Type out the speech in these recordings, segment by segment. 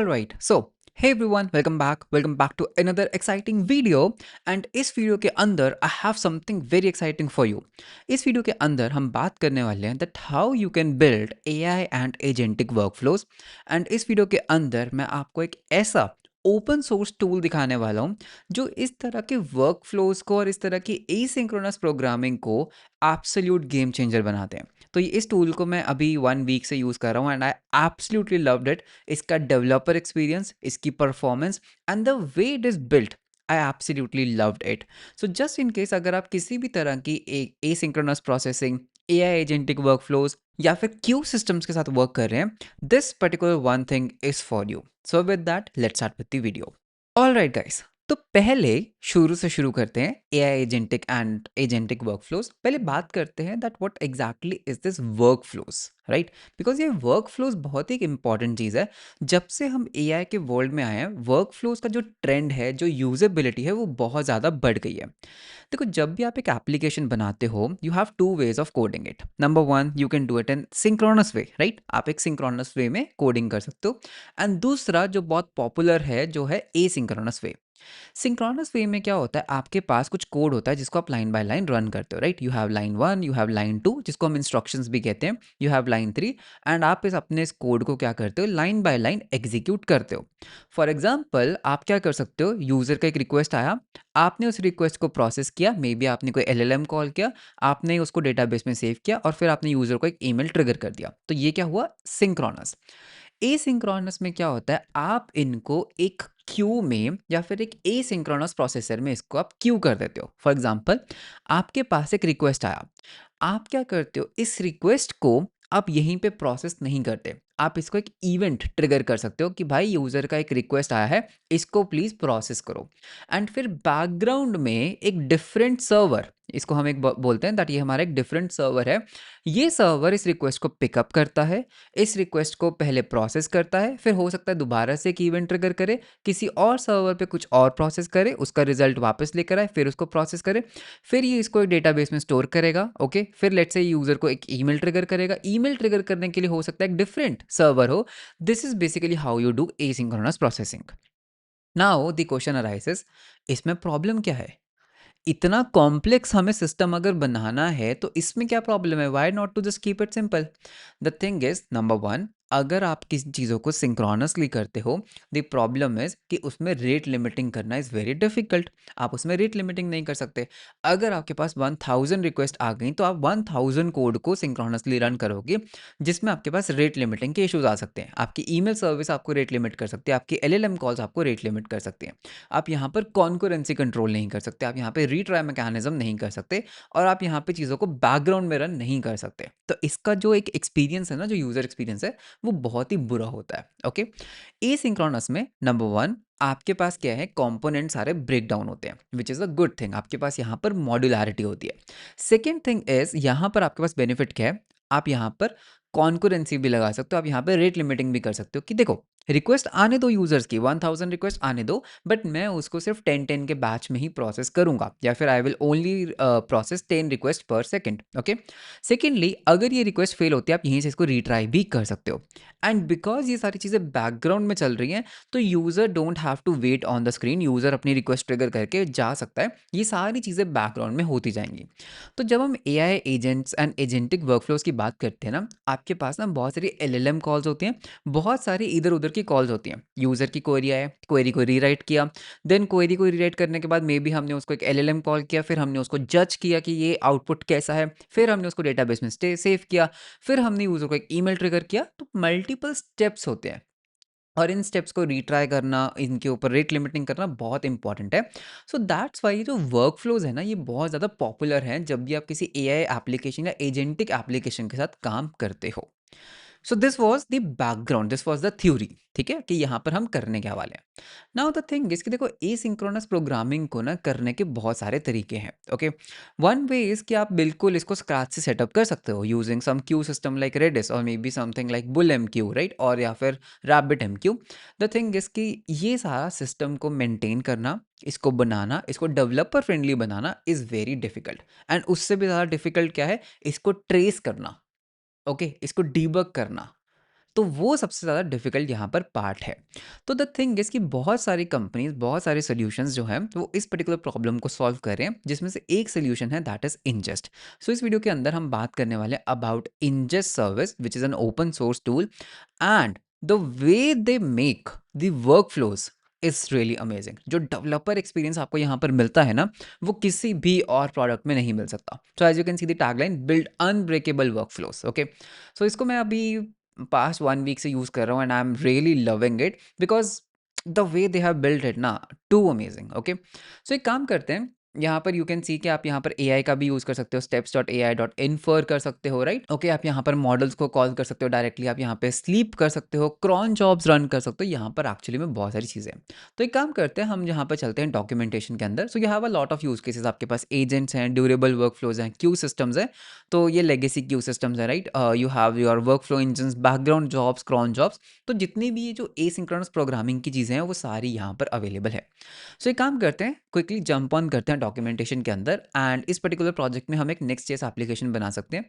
All right, so hey everyone, welcome back to another exciting video. And इस video के अंदर I have something very exciting for you. इस video के अंदर हम बात करने वाले हैं that how you can build AI and agentic workflows. And इस वीडियो के अंदर मैं आपको एक ऐसा ओपन सोर्स टूल दिखाने वाला हूँ जो इस तरह के वर्कफ्लोज को और इस तरह की एसिंक्रोनस प्रोग्रामिंग को एब्सोल्यूट गेम चेंजर बनाते हैं. तो इस टूल को मैं अभी 1 वीक से यूज़ कर रहा हूँ and I absolutely loved it. इसका डेवलपर एक्सपीरियंस, इसकी performance and the way it is built, I absolutely loved it. So just in case अगर आप किसी भी तरह की asynchronous processing, AI agentic workflows या फिर क्यू सिस्टम्स के साथ वर्क कर रहे हैं, this particular one thing is for you. So with that let's start with the video. All right guys, तो पहले शुरू से शुरू करते हैं AI agentic and agentic workflows. पहले बात करते हैं that what exactly is this workflows, right? Because ये वर्कफ्लोज बहुत ही एक इंपॉर्टेंट चीज़ है. जब से हम एआई के वर्ल्ड में आए हैं, वर्कफ्लोज का जो ट्रेंड है, जो यूजेबिलिटी है, वो बहुत ज़्यादा बढ़ गई है. देखो, जब भी आप एक एप्लीकेशन बनाते हो, you have two ways of coding it. Number one, you can do it in synchronous way, right? आप एक सिंक्रोनस वे में कोडिंग कर सकते हो. एंड दूसरा जो बहुत पॉपुलर है, जो है एसिंक्रोनस वे. सिंक्रोनस वे में क्या होता है, आपके पास कुछ कोड होता है जिसको आप लाइन बाय लाइन रन करते हो, right? You have line 1, you have line 2, जिसको हम इंस्ट्रक्शंस भी कहते हैं, यू हैव लाइन 3. एंड आप इस अपने इस कोड को क्या करते हो, लाइन बाय लाइन एग्जीक्यूट करते हो. फॉर एग्जाम्पल, आप क्या कर सकते हो, यूजर का एक रिक्वेस्ट आया, आपने उस रिक्वेस्ट को प्रोसेस किया, मे बी आपने कोई एलएलएम कॉल किया, आपने उसको डेटाबेस में सेव किया और फिर आपने यूजर को एक ईमेल ट्रिगर कर दिया. तो ये क्या हुआ, सिंक्रोनस. एसिंक्रोनस में क्या होता है, आप इनको एक क्यू में या फिर एक एसिंक्रोनस प्रोसेसर में इसको आप क्यू कर देते हो. फॉर एग्जांपल, आपके पास एक रिक्वेस्ट आया, आप क्या करते हो, इस रिक्वेस्ट को आप यहीं पे प्रोसेस नहीं करते, आप इसको एक इवेंट ट्रिगर कर सकते हो कि भाई यूज़र का एक रिक्वेस्ट आया है, इसको प्लीज़ प्रोसेस करो. एंड फिर बैकग्राउंड में एक डिफरेंट सर्वर, इसको हम एक बोलते हैं दैट ये हमारा एक डिफरेंट सर्वर है. ये सर्वर इस रिक्वेस्ट को पिकअप करता है, इस रिक्वेस्ट को पहले प्रोसेस करता है, फिर हो सकता है दोबारा से एक इवेंट ट्रिगर करे, किसी और सर्वर पे कुछ और प्रोसेस करे, उसका रिजल्ट वापस लेकर आए, फिर उसको प्रोसेस करे, फिर ये इसको एक डेटाबेस में स्टोर करेगा. ओके, फिर लेट्स से यूजर को एक ईमेल ट्रिगर करेगा, ईमेल ट्रिगर करने के लिए हो सकता है एक डिफरेंट सर्वर हो. This is basically how you do asynchronous processing. Now the question arises, इसमें प्रॉब्लम क्या है? इतना कॉम्प्लेक्स हमें सिस्टम अगर बनाना है तो इसमें क्या प्रॉब्लम है? Why not to just keep it simple? The thing is, number one, अगर आप किसी चीज़ों को सिंक्रोनसली करते हो, द प्रॉब्लम इज कि उसमें रेट लिमिटिंग करना इज़ वेरी डिफिकल्ट. आप उसमें रेट लिमिटिंग नहीं कर सकते. अगर आपके पास 1000 रिक्वेस्ट आ गई तो आप 1000 कोड को सिंक्रोनसली रन करोगे, जिसमें आपके पास रेट लिमिटिंग के इश्यूज आ सकते हैं. आपकी ईमेल सर्विस आपको रेट लिमिट कर सकती है, आपकी एलएलएम कॉल्स आपको रेट लिमिट कर सकती हैं. आप यहाँ पर कॉन्करेंसी कंट्रोल नहीं कर सकते, आप यहाँ पे रीट्राई मैकेनिज्म नहीं कर सकते, और आप यहाँ पे चीज़ों को बैकग्राउंड में रन नहीं कर सकते. तो इसका जो एक एक्सपीरियंस है ना, जो यूज़र एक्सपीरियंस है, वो बहुत ही बुरा होता है. ओके, एसिंक्रोनस में नंबर वन, आपके पास क्या है, कंपोनेंट सारे ब्रेक डाउन होते हैं, which is a good thing. आपके पास यहाँ पर मॉड्यूलैरिटी होती है. सेकेंड थिंग इज, यहाँ पर आपके पास बेनिफिट क्या है, आप यहाँ पर कॉन्करेंसी भी लगा सकते हो, आप यहाँ पे रेट लिमिटिंग भी कर सकते हो कि देखो, रिक्वेस्ट आने दो यूजर्स की, 1000 रिक्वेस्ट आने दो, बट मैं उसको सिर्फ 10 के बैच में ही प्रोसेस करूंगा, या फिर I will only process 10 request पर सेकंड. ओके, सेकेंडली, अगर ये रिक्वेस्ट फेल होती है, आप यहीं से इसको रीट्राई भी कर सकते हो. एंड बिकॉज ये सारी चीज़ें बैकग्राउंड में चल रही हैं, तो user don't have to wait on the screen, user अपनी रिक्वेस्ट ट्रिगर करके जा सकता है. ये सारी चीज़ें बैकग्राउंड में होती जाएंगी. तो जब हम AI agents and agentic workflows की बात करते हैं ना, आपके पास ना बहुत सारी एलएलएम कॉल्स होती हैं, बहुत सारी इधर उधर की कॉल्स होती हैं. यूज़र की क्वेरी आए, क्वेरी को रीराइट किया, देन क्वेरी को रीराइट करने के बाद मे बी हमने उसको एक एलएलएम कॉल किया, फिर हमने उसको जज किया कि ये आउटपुट कैसा है, फिर हमने उसको डेटाबेस में सेव किया, फिर हमने यूज़र को एक ईमेल ट्रिगर किया. तो मल्टीपल स्टेप्स होते हैं, और इन स्टेप्स को रीट्राई करना, इनके ऊपर रेट लिमिटिंग करना बहुत इंपॉर्टेंट है. सो दैट्स वाई जो वर्क फ्लोज है ना, ये बहुत ज़्यादा पॉपुलर हैं जब भी आप किसी एआई एप्लीकेशन या एजेंटिक एप्लीकेशन के साथ काम करते हो. So this was the background, this was the theory. ठीक है, कि यहाँ पर हम करने क्या वाले हैं. नाउ द थिंग इसकी, देखो, एसिंक्रोनस प्रोग्रामिंग को ना करने के बहुत सारे तरीके हैं. ओके, वन वे इज कि आप बिल्कुल इसको स्क्रैच से सेटअप कर सकते हो using some queue system like Redis और maybe something like Bull M Q, right, और या फिर Rabbit M Q. The thing is कि ये सारा सिस्टम को मेंटेन करना, इसको बनाना, इसको developer friendly banana is very difficult. And उससे भी ज़्यादा डिफिकल्ट क्या है, इसको ट्रेस करना. ओके, इसको डीबग करना. तो वो सबसे ज़्यादा डिफ़िकल्ट यहाँ पर पार्ट है। तो द थिंग इज़ कि बहुत सारी कंपनीज़, बहुत सारे सॉल्यूशंस जो हैं, वो इस पर्टिकुलर प्रॉब्लम को सॉल्व कर रहे हैं, जिसमें से एक सॉल्यूशन है दैट इज़ इंजेस्ट। सो इस वीडियो के अंदर हम बात करने वाले हैं about ingest service which is an open source tool and the way they make the workflows is really amazing. जो डेवलपर एक्सपीरियंस आपको यहाँ पर मिलता है ना, वो किसी भी और प्रोडक्ट में नहीं मिल सकता। So as you can see the tagline build unbreakable workflows, okay. So इसको मैं अभी पास्ट 1 वीक से यूज़ कर रहा हूँ and I am really loving it because the way they have built it ना, टू अमेजिंग, ओके। सो एक काम करते हैं, यहाँ पर यू कैन सी कि आप यहाँ पर एआई का भी यूज़ कर सकते हो, steps.ai.infer कर सकते हो, राइट? ओके, आप यहाँ पर मॉडल्स को कॉल कर सकते हो डायरेक्टली, आप यहाँ पे स्लीप कर सकते हो, क्रॉन जॉब्स रन कर सकते हो, यहाँ पर एक्चुअली में बहुत सारी चीज़ें हैं। तो एक काम करते हैं, हम यहाँ पर चलते हैं डॉक्यूमेंटेशन के अंदर। So you have a lot of use cases, आपके पास एजेंट्स हैं, ड्यूरेबल वर्कफ्लोज हैं, क्यू सिस्टम्स हैं। तो ये लेगेसी क्यू सिस्टम्स हैं, right? You have your workflow engines, background jobs, cron jobs. तो जितनी भी ये जो एसिंक्रोनस प्रोग्रामिंग की चीज़ें हैं, वो सारी यहाँ पर अवेलेबल है। सो एक काम करते हैं, क्विकली जंप ऑन करते हैं डॉक्यूमेंटेशन के अंदर एंड इस पर्टिकुलर प्रोजेक्ट में हम एक नेक्स्ट जेएस एप्लीकेशन बना सकते हैं,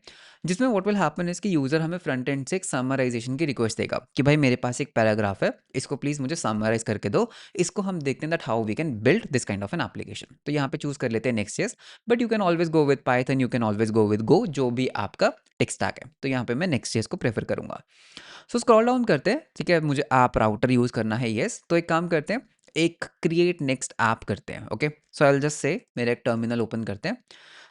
जिसमें व्हाट विल हैपन इज कि यूज़र हमें फ्रंट एंड से एक समराइजेशन की रिक्वेस्ट देगा कि भाई मेरे पास एक पैराग्राफ है, इसको प्लीज़ मुझे समराइज करके दो। इसको हम देखते हैं that how we can build this kind of an application. तो यहाँ पे चूज कर लेते हैं Next JS, but you can always go with Python, you can always go with Go, जो भी आपका टेक स्टैक है। तो यहाँ पे मैं नेक्स्ट जेएस को प्रेफर करूंगा। सो स्क्रॉल डाउन करते हैं, ठीक है, मुझे ऐप राउटर यूज़ करना है, येस। तो एक काम करते हैं, एक क्रिएट नेक्स्ट ऐप करते हैं, okay. So I will just say मेरा एक टर्मिनल ओपन करते हैं।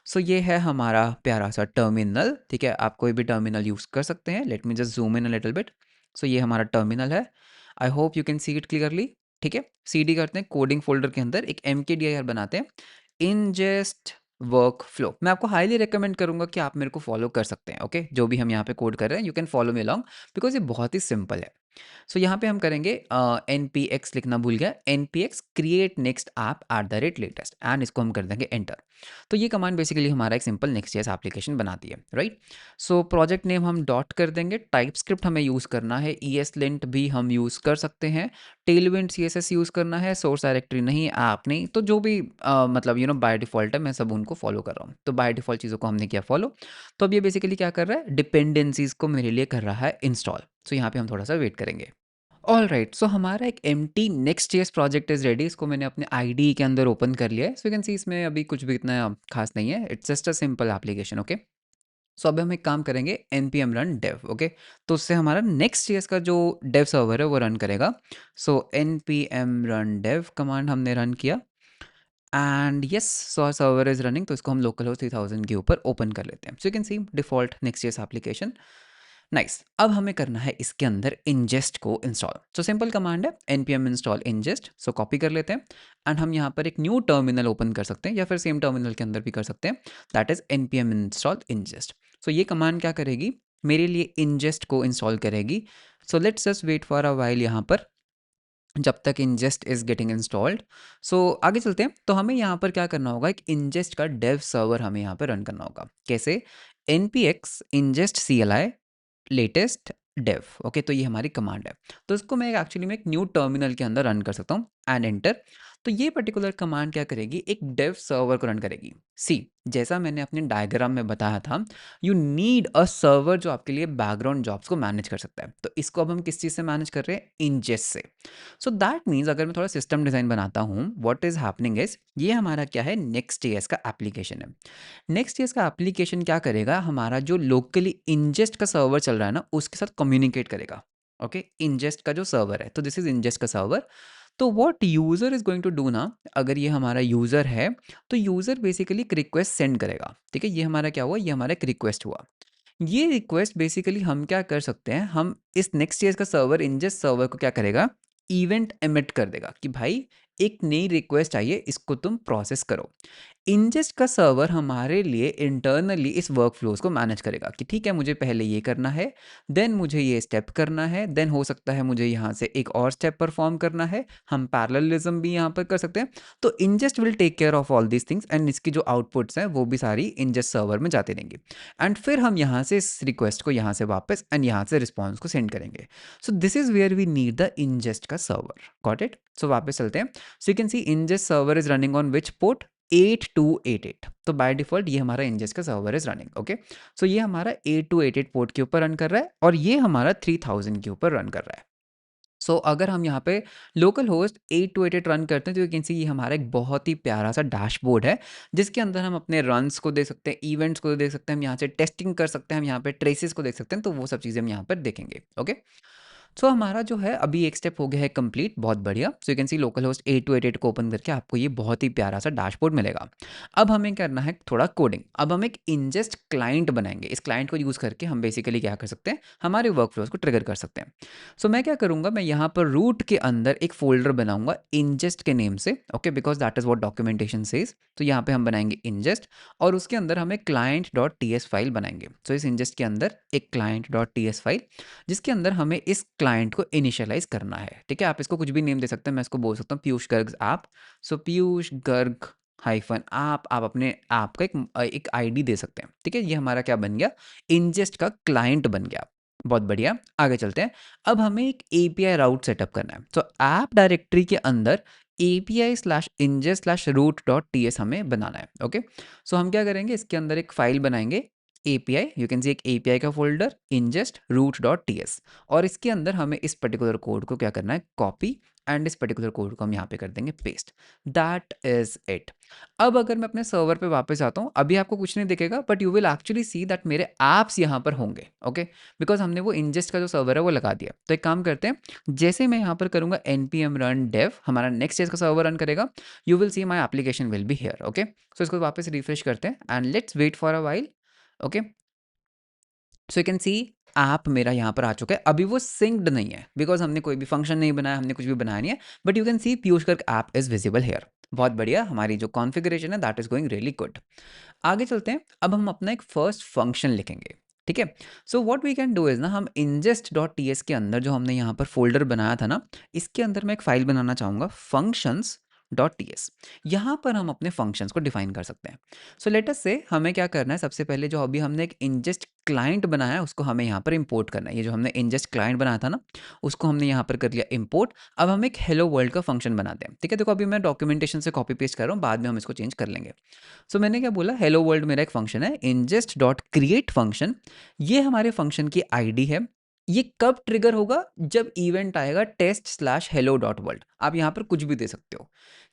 सो ये है हमारा प्यारा सा टर्मिनल, ठीक है, आप कोई भी टर्मिनल यूज़ कर सकते हैं। Let me just zoom in a little bit. So ये हमारा टर्मिनल है, I hope you can see it clearly, ठीक है। सीडी करते हैं, कोडिंग फोल्डर के अंदर एक mkdir बनाते हैं, ingest वर्क फ्लो। मैं आपको हाईली रिकमेंड करूंगा कि आप मेरे को फॉलो कर सकते हैं, ओके। जो भी हम यहाँ पे कोड कर रहे हैं, you can follow me along because ये बहुत ही सिंपल है। सो यहाँ पे हम करेंगे npx लिखना भूल गया, npx create next app at the rate latest and इसको हम कर देंगे एंटर। तो ये कमांड बेसिकली हमारा एक सिंपल नेक्स्ट जेएस एप्लीकेशन बनाती है, राइट। सो प्रोजेक्ट नेम हम डॉट कर देंगे, टाइप स्क्रिप्ट हमें यूज़ करना है, ESLint भी हम यूज़ कर सकते हैं, टेलविंड CSS यूज़ करना है, सोर्स डायरेक्टरी नहीं, ऐप नहीं। तो जो भी मतलब बाय डिफ़ॉल्ट है, मैं सब उनको फॉलो कर रहा हूँ। तो बाय डिफ़ॉल्ट चीज़ों को हमने किया फॉलो। तो अब ये बेसिकली क्या कर रहा है, डिपेंडेंसीज़ को मेरे लिए कर रहा है इंस्टॉल। सो यहाँ पे हम थोड़ा सा वेट करेंगे। ऑलराइट, सो हमारा एक empty next JS project is ready. इसको मैंने अपने आईडी के अंदर ओपन कर लिया है। सो यू कैन सी इसमें अभी कुछ भी इतना खास नहीं है, it's just a simple application, okay. So अब हम एक काम करेंगे, npm run dev, ओके। तो उससे हमारा नेक्स्ट जेएस का जो डेव सर्वर है वो रन करेगा। सो npm run dev कमांड हमने रन किया and yes, so server is running. तो इसको हम लोकल होस्ट 3000 के ऊपर ओपन कर लेते हैं। So you can C default next JS application, nice. अब हमें करना है इसके अंदर ingest को इंस्टॉल। सो सिंपल कमांड है npm install ingest। सो कॉपी कर लेते हैं एंड हम यहाँ पर एक न्यू टर्मिनल ओपन कर सकते हैं या फिर सेम टर्मिनल के अंदर भी कर सकते हैं, that is npm install ingest। सो ये कमांड क्या करेगी, मेरे लिए ingest को इंस्टॉल करेगी। So let's just wait for a while यहाँ पर, जब तक ingest is getting installed. So आगे चलते हैं। तो हमें यहाँ पर क्या करना होगा, एक ingest का डेव सर्वर हमें यहाँ पर रन करना होगा। कैसे, npx ingest cli latest dev, okay. तो ये हमारी कमांड है। तो इसको मैं एक्चुअली में एक न्यू टर्मिनल के अंदर रन कर सकता हूँ एंड एंटर। तो ये पर्टिकुलर कमांड क्या करेगी, एक डेव सर्वर को रन करेगी। सी, जैसा मैंने अपने डायग्राम में बताया था, यू नीड अ सर्वर जो आपके लिए बैकग्राउंड जॉब्स को मैनेज कर सकता है। तो इसको अब हम किस चीज़ से मैनेज कर रहे हैं, इंजेस्ट से। सो दैट मीन्स अगर मैं थोड़ा सिस्टम डिज़ाइन बनाता हूँ, व्हाट इज हैपनिंग इज, ये हमारा क्या है, नेक्स्ट जेएस का एप्लीकेशन है। नेक्स्ट जेएस का एप्लीकेशन क्या करेगा, हमारा जो लोकली इंजेस्ट का सर्वर चल रहा है ना, उसके साथ कम्युनिकेट करेगा, ओके। इंजेस्ट का जो सर्वर है, तो दिस इज इंजेस्ट का सर्वर। तो what user is going to do ना, अगर ये हमारा यूजर है, तो यूजर बेसिकली एक रिक्वेस्ट सेंड करेगा, ठीक है। ये हमारा क्या हुआ, ये हमारा एक रिक्वेस्ट हुआ। ये रिक्वेस्ट बेसिकली हम क्या कर सकते हैं, हम इस नेक्स्ट जेएस का सर्वर इंजेस्ट सर्वर को क्या करेगा, इवेंट एमिट कर देगा कि भाई एक नई रिक्वेस्ट आई है, इसको तुम प्रोसेस करो। इंजेस्ट का सर्वर हमारे लिए इंटरनली इस वर्क फ्लोज को मैनेज करेगा कि ठीक है, मुझे पहले ये करना है, देन मुझे ये स्टेप करना है, देन हो सकता है मुझे यहाँ से एक और स्टेप परफॉर्म करना है, हम पैरेललिज्म भी यहाँ पर कर सकते हैं। तो ingest will take care of all these things and इसकी जो आउटपुट्स हैं वो भी सारी इंजेस्ट सर्वर में जाते रहेंगे एंड फिर हम यहाँ से इस रिक्वेस्ट को यहाँ से वापस एंड यहाँ से रिस्पॉन्स को सेंड करेंगे। So this is where we need the ingest का सर्वर, गॉट इट। सो वापस चलते हैं। So you can see ingest server is running on which port, 8288, तो बाय डिफ़ॉल्ट ये हमारा ingest का सर्वर इज़ रनिंग, ओके। सो ये हमारा 8288 पोर्ट के ऊपर रन कर रहा है और ये हमारा 3000 के ऊपर रन कर रहा है। सो अगर हम यहाँ पे लोकल होस्ट 8288 रन करते हैं तो यू कैन सी ये हमारा एक बहुत ही प्यारा सा डैशबोर्ड है, जिसके अंदर हम अपने रन्स को देख सकते हैं, इवेंट्स को देख सकते हैं, हम यहाँ से टेस्टिंग कर सकते हैं, हम यहाँ पे ट्रेसेस को देख सकते हैं, तो वो सब चीज़ें हम यहाँ पर देखेंगे, ओके। सो हमारा जो है अभी एक स्टेप हो गया है कंप्लीट, बहुत बढ़िया। सो you can C local host 8288 को ओपन करके आपको ये बहुत ही प्यारा सा डैशबोर्ड मिलेगा। अब हमें करना है थोड़ा कोडिंग। अब हम एक इंजेस्ट क्लाइंट बनाएंगे। इस क्लाइंट को यूज़ करके हम बेसिकली क्या कर सकते हैं, हमारे वर्कफ्लोज को ट्रिगर कर सकते हैं। सो मैं क्या करूँगा, मैं यहाँ पर रूट के अंदर एक फोल्डर बनाऊंगा इंजेस्ट के नेम से, okay, because that is what documentation says. तो यहाँ पे हम बनाएंगे इंजेस्ट और उसके अंदर हम एक client dot T S file बनाएंगे। सो इस इंजेस्ट के अंदर एक client dot T S file, जिसके अंदर हमें इस क्लाइंट को इनिशियलाइज करना है, ठीक है। आप इसको कुछ भी नेम दे सकते हैं, मैं इसको बोल सकता हूँ पीयूष गर्ग ऐप। सो पीयूष गर्ग हाइफन आप अपने ऐप का एक आईडी दे सकते हैं, ठीक है। ये हमारा क्या बन गया, इंजेस्ट का क्लाइंट बन गया। बहुत बढ़िया, आगे चलते हैं। अब हमें एक एपीआई राउट सेटअप करना है। तो ऐप डायरेक्टरी के अंदर API slash ingest slash route dot T S हमें बनाना है, ओके। सो हम क्या करेंगे, इसके अंदर एक फाइल बनाएंगे एपीआई, यू कैन सी एक एपीआई का folder ingest root dot T S, और इसके अंदर हमें इस पर्टिकुलर कोड को क्या करना है, कॉपी, एंड इस पर्टिकुलर कोड को हम यहाँ पे कर देंगे पेस्ट। That is it. अब अगर मैं अपने सर्वर पे वापस आता हूँ, अभी आपको कुछ नहीं दिखेगा, but you will actually see that मेरे ऐप्स यहाँ पर होंगे, ओके, बिकॉज हमने वो ingest का जो सर्वर है वो लगा दिया। तो एक काम करते हैं, जैसे मैं यहाँ पर करूँगा npm run dev, हमारा नेक्स्ट का सर्वर रन करेगा, you will see my application will be here, okay. So इसको वापस रिफ्रेश करते हैं and let's wait for a while, okay. So you can see app मेरा यहाँ पर आ चुका है। अभी वो सिंक्ड नहीं है बिकॉज हमने कोई भी फंक्शन नहीं बनाया, हमने कुछ भी बनाया नहीं है, but you can see Piyush Garg app is visible here. बहुत बढ़िया, हमारी जो कॉन्फ़िगरेशन है that is going really good. आगे चलते हैं, अब हम अपना एक फर्स्ट फंक्शन लिखेंगे, ठीक है। So what we can do is ना, हम ingest डॉट टी एस के अंदर जो हमने यहाँ पर फोल्डर बनाया था ना, इसके अंदर मैं एक फाइल बनाना चाहूँगा functions डॉट टी एस। यहाँ पर हम अपने फंक्शंस को डिफाइन कर सकते हैं। सो लेट अस से हमें क्या करना है, सबसे पहले जो अभी हमने एक ingest क्लाइंट बनाया है उसको हमें यहाँ पर इंपोर्ट करना है। ये जो हमने ingest क्लाइंट बनाया था ना, उसको हमने यहाँ पर कर लिया इंपोर्ट। अब हम एक हेलो वर्ल्ड का फंक्शन बनाते हैं, ठीक है। देखो अभी मैं डॉक्यूमेंटेशन से कॉपी पेस्ट कर रहा हूँ, बाद में हम इसको चेंज कर लेंगे। सो मैंने क्या बोला, हेलो वर्ल्ड मेरा एक फंक्शन है, ingest डॉट क्रिएट फंक्शन, ये हमारे फंक्शन की आईडी है। ये कब ट्रिगर होगा, जब इवेंट आएगा test slash hello dot world. आप यहाँ पर कुछ भी दे सकते हो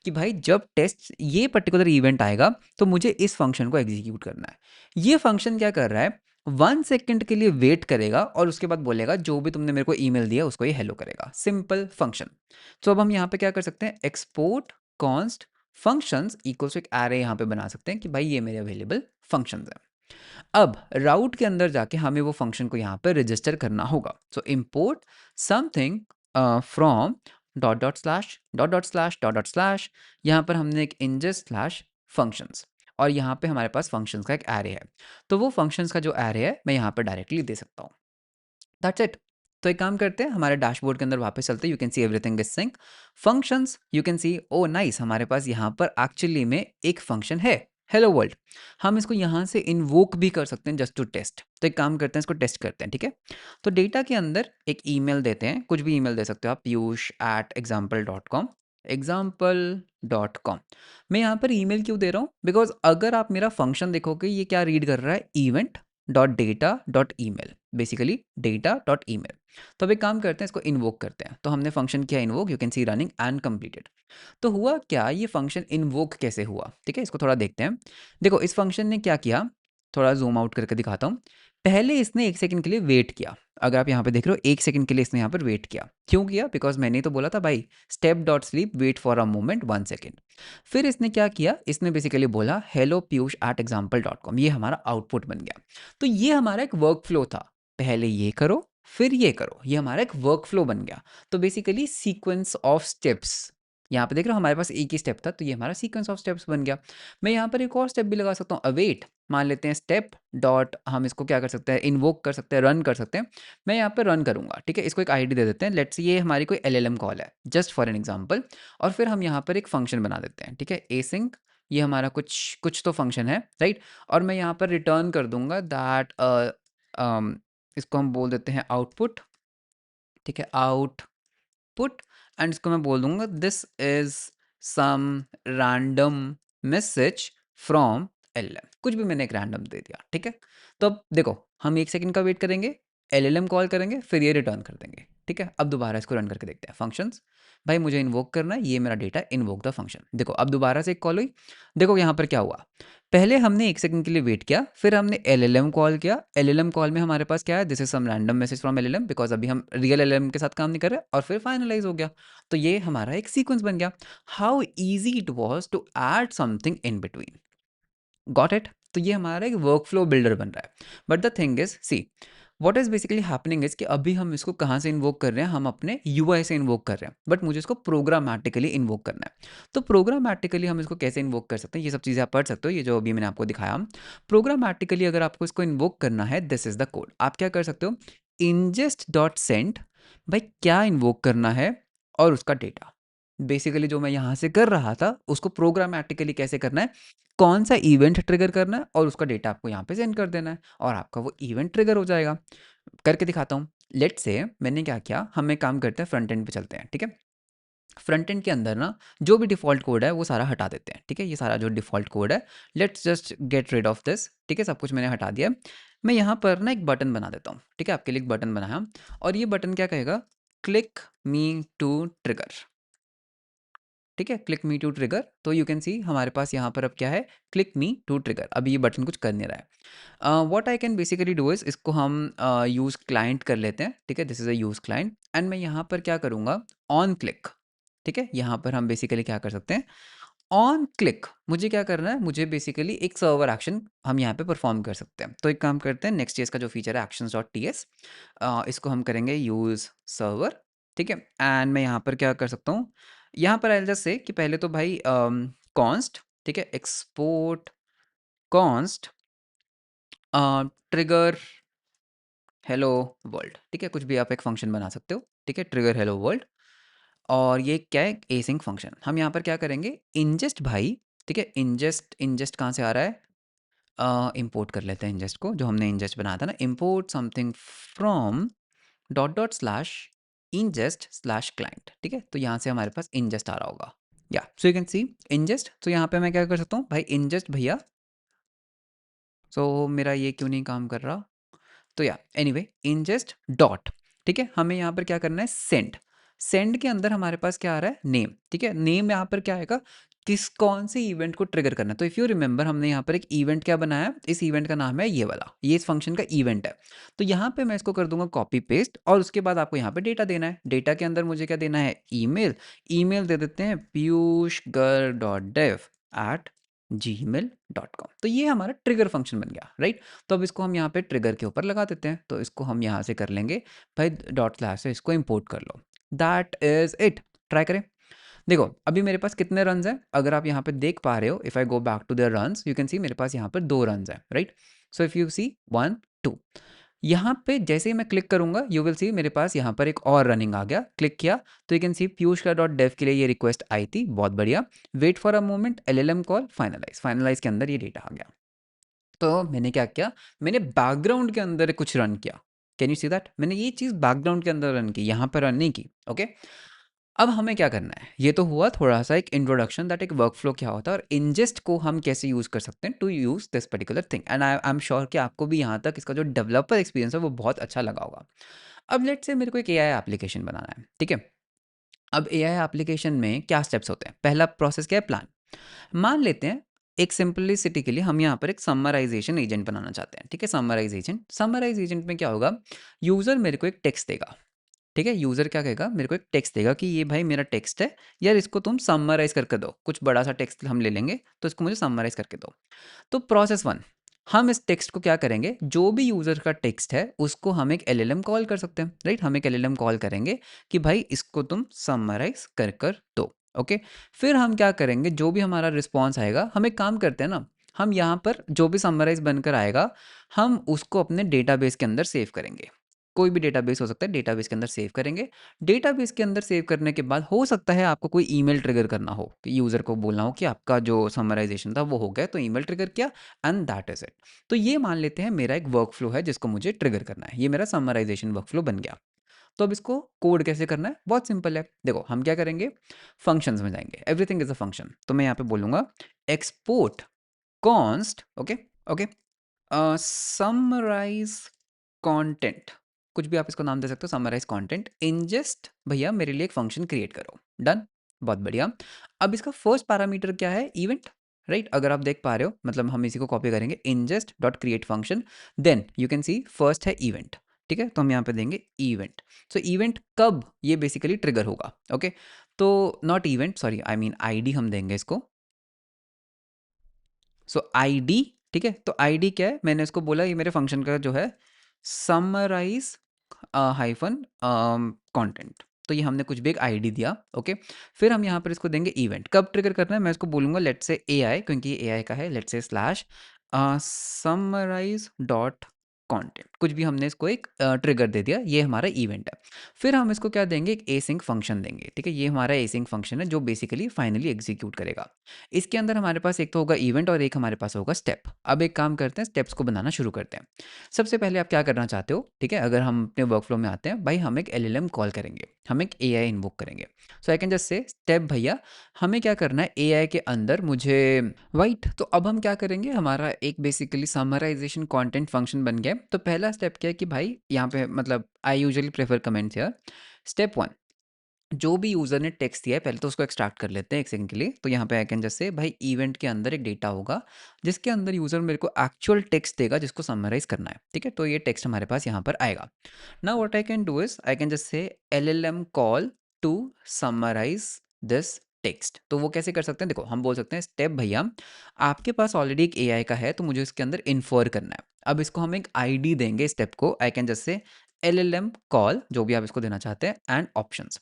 कि भाई जब टेस्ट ये पर्टिकुलर इवेंट आएगा तो मुझे इस फंक्शन को एग्जीक्यूट करना है। ये फंक्शन क्या कर रहा है, 1 सेकेंड के लिए वेट करेगा और उसके बाद बोलेगा जो भी तुमने मेरे को ईमेल दिया उसको ये हेलो करेगा। Simple function. तो अब हम यहाँ पे क्या कर सकते हैं, एक्सपोर्ट कॉन्स्ट फंक्शंस इक्वल्स एक एरे यहाँ पे बना सकते हैं कि भाई ये मेरे अवेलेबल फंक्शंस हैं। अब राउट के अंदर जाके हमें वो फंक्शन को यहाँ पे रजिस्टर करना होगा। सो import something from dot dot slash dot dot slash dot dot slash, यहाँ पर हमने एक ingest स्लैश फंक्शंस, और यहाँ पे हमारे पास फंक्शंस का एक एरे है। तो वो फंक्शंस का जो एरे है मैं यहाँ पर डायरेक्टली दे सकता हूँ। That's it. तो एक काम करते हैं, हमारे डैशबोर्ड के अंदर वापस चलते हैं। You can see everything is sync. Functions, you can see oh nice, हमारे पास यहाँ पर एक्चुअली में एक फंक्शन है हेलो वर्ल्ड। हम इसको यहाँ से इन्वोक भी कर सकते हैं जस्ट टू टेस्ट। तो एक काम करते हैं, इसको टेस्ट करते हैं, ठीक है। तो डेटा के अंदर एक ईमेल देते हैं, कुछ भी ईमेल दे सकते हो आप, Piyush at example dot com, example dot com. मैं यहाँ पर ईमेल क्यों दे रहा हूँ, बिकॉज अगर आप मेरा फंक्शन देखोगे ये क्या रीड कर रहा है, event dot data dot email, basically data dot email. तो अब एक काम करते हैं, इसको इन्वोक करते हैं। तो हमने फंक्शन किया invoke, you can C running and completed. तो हुआ क्या, ये फंक्शन इन्वोक कैसे हुआ, ठीक है, इसको थोड़ा देखते हैं। देखो इस फंक्शन ने क्या किया, थोड़ा जूम आउट करके दिखाता हूँ। पहले इसने 1 सेकंड के लिए वेट किया। अगर आप यहाँ पे देख रहे हो 1 सेकंड के लिए इसने यहाँ पर वेट किया। क्यों किया, बिकॉज मैंने तो बोला था भाई step dot sleep wait for a moment 1 second. फिर इसने क्या किया, इसने बेसिकली बोला hello Piyush at example dot com, ये हमारा आउटपुट बन गया। तो ये हमारा एक वर्क फ्लो था, पहले ये करो फिर ये करो, ये हमारा एक वर्क फ्लो बन गया। तो बेसिकली सीक्वेंस ऑफ स्टेप्स, यहाँ पे देख रहे हो हमारे पास एक ही स्टेप था, तो ये हमारा सीक्वेंस ऑफ स्टेप्स बन गया। मैं यहाँ पर एक और स्टेप भी लगा सकता हूँ, अवेट, मान लेते हैं स्टेप डॉट, हम इसको क्या कर सकते हैं, इन्वोक कर सकते हैं, रन कर सकते हैं। मैं यहाँ पे रन करूँगा, ठीक है, इसको एक आईडी दे देते हैं, लेट्स ये हमारी कोई एलएलएम कॉल है जस्ट फॉर एन एग्जांपल। और फिर हम यहाँ पर एक फंक्शन बना देते हैं, ठीक है, एसिंक, ये हमारा कुछ कुछ तो फंक्शन है, राइट। और मैं यहाँ पर रिटर्न कर दूंगा दैट इसको हम बोल देते हैं आउटपुट, ठीक है, आउटपुट। एंड इसको मैं बोल दूंगा this is some random message from LLM, कुछ भी मैंने एक रैंडम दे दिया, ठीक है। तो अब देखो हम 1 सेकंड का वेट करेंगे, एलएलएम कॉल करेंगे, फिर ये रिटर्न कर देंगे, ठीक है। अब दोबारा इसको रन करके देखते हैं। फंक्शंस, भाई मुझे इन्वोक करना है, ये मेरा डेटा इन्वोक द फंक्शन। देखो अब दोबारा से एक कॉल हुई, देखो यहाँ पर क्या हुआ, पहले हमने 1 सेकंड के लिए वेट किया, फिर हमने एलएलएम कॉल किया। एलएलएम कॉल में हमारे पास क्या है, this is some random message from LLM, because अभी हम रियल एलएलएम के साथ काम नहीं कर रहे, और फिर फाइनलाइज हो गया। तो ये हमारा एक सीक्वेंस बन गया। How easy it was to add something in between, got it. तो ये हमारा एक वर्क फ्लो बिल्डर बन रहा है। But the thing is see, what is basically happening is कि अभी हम इसको कहाँ से इन्वोक कर रहे हैं, हम अपने यूआई से इन्वोक कर रहे हैं, बट मुझे इसको प्रोग्रामेटिकली इन्वोक करना है। तो प्रोग्रामेटिकली हम इसको कैसे इन्वोक कर सकते हैं, ये सब चीज़ें आप पढ़ सकते हो, ये जो अभी मैंने आपको दिखाया। प्रोग्रामेटिकली अगर आपको इसको इन्वोक करना है, दिस इज द कोड। आप क्या कर सकते हो, ingest डॉट सेंड, भाई क्या इन्वोक करना है और उसका डेटा। बेसिकली जो मैं यहाँ से कर रहा था उसको प्रोग्रामेटिकली कैसे करना है, कौन सा इवेंट ट्रिगर करना है और उसका डेटा आपको यहाँ पे सेंड कर देना है, और आपका वो इवेंट ट्रिगर हो जाएगा। करके दिखाता हूँ। लेट्स से मैंने क्या किया, हम एक काम करते हैं, फ्रंट एंड पे चलते हैं, ठीक है। फ्रंट एंड के अंदर ना जो भी डिफ़ॉल्ट कोड है वो सारा हटा देते हैं, ठीक है। ये सारा जो डिफ़ॉल्ट कोड है, let's just get rid of this, ठीक है। सब कुछ मैंने हटा दिया। मैं यहाँ पर ना एक बटन बना देता हूँ, ठीक है। आपके लिए एक बटन बनाया, और ये बटन क्या कहेगा, क्लिक मी टू ट्रिगर, ठीक है। क्लिक मी टू ट्रिगर, तो यू कैन सी हमारे पास यहाँ पर अब क्या है, क्लिक मी टू ट्रिगर। अभी ये बटन कुछ कर नहीं रहा है। What I can basically do is, इसको हम यूज़ क्लाइंट कर लेते हैं, ठीक है। This is a use client, and मैं यहाँ पर क्या करूँगा, ऑन क्लिक, ठीक है। यहाँ पर हम बेसिकली क्या कर सकते हैं, ऑन क्लिक मुझे क्या करना है, मुझे बेसिकली एक सर्वर एक्शन हम यहाँ पे परफॉर्म कर सकते हैं। तो एक काम करते हैं, नेक्स्ट का जो फीचर है एक्शंस डॉट टी एस, इसको हम करेंगे यूज़ सर्वर, ठीक है। एंड मैं यहाँ पर क्या कर सकता हूँ, यहाँ पर आई जस्ट से कि पहले तो भाई कॉन्स्ट, ठीक है, export const trigger hello world, ठीक है। कुछ भी आप एक फंक्शन बना सकते हो, ठीक है, ट्रिगर हेलो वर्ल्ड। और ये क्या है, एसिंक फंक्शन। हम यहाँ पर क्या करेंगे, इंजेस्ट भाई, ठीक है। इंजेस्ट, इंजेस्ट कहाँ से आ रहा है, इंपोर्ट कर लेते हैं इंजेस्ट को, जो हमने इंजेस्ट बनाया था ना, import something from dot dot slash ingest slash client, ठीक है। तो यहाँ से हमारे पास ingest आ रहा होगा, या सो यू कैन सी ingest। तो यहाँ पे मैं क्या कर सकता हूँ भाई, ingest भैया, सो मेरा ये क्यों नहीं काम कर रहा, तो या एनीवे ingest डॉट, ठीक है। हमें यहाँ पर क्या करना है, सेंड। सेंड के अंदर हमारे पास क्या आ रहा है, नेम, ठीक है। नेम यहाँ पर क्या आएगा, किस कौन से इवेंट को ट्रिगर करना है। तो इफ़ यू रिमेंबर हमने यहाँ पर एक इवेंट क्या बनाया है, इस इवेंट का नाम है ये वाला, ये इस फंक्शन का इवेंट है। तो यहाँ पे मैं इसको कर दूंगा कॉपी पेस्ट, और उसके बाद आपको यहाँ पे डेटा देना है। डेटा के अंदर मुझे क्या देना है, ईमेल। ईमेल दे देते हैं piyushgar.dev@gmail.com। तो ये हमारा ट्रिगर फंक्शन बन गया, राइट। तो अब इसको हम यहाँ पे ट्रिगर के ऊपर लगा देते हैं। तो इसको हम यहाँ से कर लेंगे भाई, डॉट स्लैश से इसको इंपोर्ट कर लो, दैट इज इट। ट्राई करें। देखो अभी मेरे पास कितने रन्स हैं, अगर आप यहाँ पे देख पा रहे हो, if I go back to their runs, you can see मेरे पास यहाँ पर 2 रन्स हैं, right. So if you see 1 2, यहाँ पे जैसे ही मैं क्लिक करूंगा यू विल सी मेरे पास यहाँ पर एक और रनिंग आ गया। क्लिक किया तो यू कैन सी पीयूष का डॉट डेव के लिए ये रिक्वेस्ट आई थी, बहुत बढ़िया। Wait for a moment, LLM call, finalize, finalize के अंदर ये डेटा आ गया। तो मैंने क्या किया, मैंने बैकग्राउंड के अंदर कुछ रन किया। कैन यू सी दैट, मैंने ये चीज़ बैकग्राउंड के अंदर रन की, यहाँ पर रन नहीं की, ओके। अब हमें क्या करना है, ये तो हुआ थोड़ा सा एक इंट्रोडक्शन दैट एक वर्कफ्लो क्या होता है और इंजेस्ट को हम कैसे यूज़ कर सकते हैं to use this particular thing. And I am sure कि आपको भी यहाँ तक इसका जो डेवलपर एक्सपीरियंस है वो बहुत अच्छा लगा होगा। अब लेट्स से मेरे को एक एआई एप्लीकेशन बनाना है, ठीक है। अब एआई एप्लीकेशन में क्या स्टेप्स होते हैं, पहला प्रोसेस क्या है, प्लान। मान लेते हैं एक सिंपलिसिटी के लिए हम यहाँ पर एक समराइजेशन एजेंट बनाना चाहते हैं, ठीक है। समराइज एजेंट, समराइज एजेंट में क्या होगा, यूज़र मेरे को एक टेक्स्ट देगा, ठीक है। यूज़र क्या कहेगा, मेरे को एक टेक्स्ट देगा कि ये भाई मेरा टेक्स्ट है यार, इसको तुम समराइज़ करके दो। कुछ बड़ा सा टेक्स्ट हम ले लेंगे, तो इसको मुझे समराइज़ करके दो। तो प्रोसेस 1, हम इस टेक्स्ट को क्या करेंगे, जो भी यूज़र का टेक्स्ट है उसको हम एक एलएलएम कॉल कर सकते हैं, राइट। हम एक एलएलएम कॉल करेंगे कि भाई इसको तुम समराइज़ कर कर दो, ओके। फिर हम क्या करेंगे, जो भी हमारा रिस्पॉन्स आएगा, हम एक काम करते हैं ना, हम यहाँ पर जो भी समराइज़ बनकर आएगा हम उसको अपने डेटाबेस के अंदर सेव करेंगे। कोई भी डेटाबेस हो सकता है, डेटाबेस के अंदर सेव करेंगे। डेटाबेस के अंदर सेव करने के बाद हो सकता है आपको कोई ईमेल ट्रिगर करना हो, कि यूज़र को बोलना हो कि आपका जो समराइजेशन था वो हो गया, तो ईमेल ट्रिगर किया, एंड दैट इज़ इट। तो ये मान लेते हैं मेरा एक वर्क फ्लो है जिसको मुझे ट्रिगर करना है, ये मेरा समराइजेशन वर्क फ्लो बन गया। तो अब इसको कोड कैसे करना है, बहुत सिंपल है। देखो हम क्या करेंगे, फंक्शंस में जाएंगे, एवरीथिंग इज अ फंक्शन। तो मैं यहाँ पे बोलूँगा export const, okay okay, summarize content, कुछ भी आप इसको नाम दे सकते हो, समराइज कंटेंट इंजेस्ट, भैया मेरे लिए एक फंक्शन क्रिएट करो। डन, बहुत बढ़िया। अब इसका फर्स्ट पैरामीटर क्या है, इवेंट, राइट। अगर आप देख पा रहे हो, मतलब हम इसी को कॉपी करेंगे, ingest dot create function, then you can see first है इवेंट, ठीक है। तो हम यहाँ पे देंगे इवेंट। सो इवेंट कब ये बेसिकली ट्रिगर होगा, ओके। तो not event, sorry I mean ID हम देंगे इसको। सो आईडी, ठीक है। तो आईडी क्या है, मैंने इसको बोला ये मेरे फंक्शन का जो है समराइज हाइफन कंटेंट। तो ये हमने कुछ भी एक आईडी दिया, ओके। फिर हम यहाँ पर इसको देंगे इवेंट, कब ट्रिगर करना है मैं इसको बोलूँगा लेट से एआई, क्योंकि ये एआई का है, लेट से स्लैश समराइज डॉट कंटेंट, कुछ भी हमने इसको एक ट्रिगर दे दिया, ये हमारा इवेंट है। फिर हम इसको क्या देंगे, एक एसिंक फंक्शन देंगे, ठीक है। ये हमारा एसिंक फंक्शन है जो बेसिकली फाइनली एग्जीक्यूट करेगा। इसके अंदर हमारे पास एक तो होगा इवेंट और एक हमारे पास होगा स्टेप। अब एक काम करते हैं, स्टेप्स को बनाना शुरू करते हैं। सबसे पहले आप क्या करना चाहते हो, ठीक है। अगर हम अपने वर्कफ्लो में आते हैं, भाई हम एक एलएलएम कॉल करेंगे, हम एक एआई इन्वोक करेंगे। So I can just say step भैया हमें क्या करना है, एआई के अंदर मुझे वाइट। तो अब हम क्या करेंगे, हमारा एक बेसिकली समराइजेशन कंटेंट फंक्शन बन गया है। तो पहला स्टेप क्या है कि भाई यहाँ पे मतलब I usually prefer comments here. Step one, जो भी यूज़र ने टेक्स्ट दिया है पहले तो उसको एक्सट्रैक्ट कर लेते हैं एक सेकंड के लिए। तो यहाँ पे आई कैन जस्ट से भाई इवेंट के अंदर एक डेटा होगा जिसके अंदर यूज़र मेरे को एक्चुअल टेक्स्ट देगा जिसको समराइज करना है, ठीक है। तो ये टेक्स्ट हमारे पास यहाँ पर आएगा। Now what I can do is I can just say LLM call to summarize this text. तो वो कैसे कर सकते हैं, देखो हम बोल सकते हैं स्टेप भैया आपके पास ऑलरेडी एक एआई का है तो मुझे इसके अंदर इन्फर करना है। अब इसको हम एक आईडी देंगे स्टेप को, आई can just say LLM call, जो भी आप इसको देना चाहते हैं, एंड ऑप्शंस।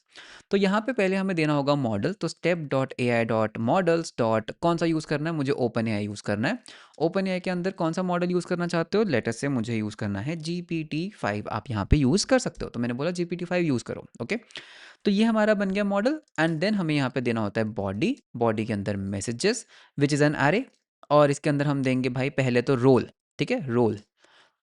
तो यहाँ पे पहले हमें देना होगा मॉडल। तो step dot A I dot models dot कौन सा यूज़ करना है, मुझे ओपन एआई यूज़ करना है। ओपन एआई के अंदर कौन सा मॉडल यूज़ करना चाहते हो, लेटेस्ट से मुझे यूज़ करना है GPT-5, आप यहाँ पे यूज़ कर सकते हो। तो मैंने बोला GPT-5 यूज़ करो, ओके। तो ये हमारा बन गया मॉडल। एंड देन हमें यहाँ पे देना होता है बॉडी, बॉडी के अंदर messages which is an array, और इसके अंदर हम देंगे भाई पहले तो रोल, ठीक है, रोल।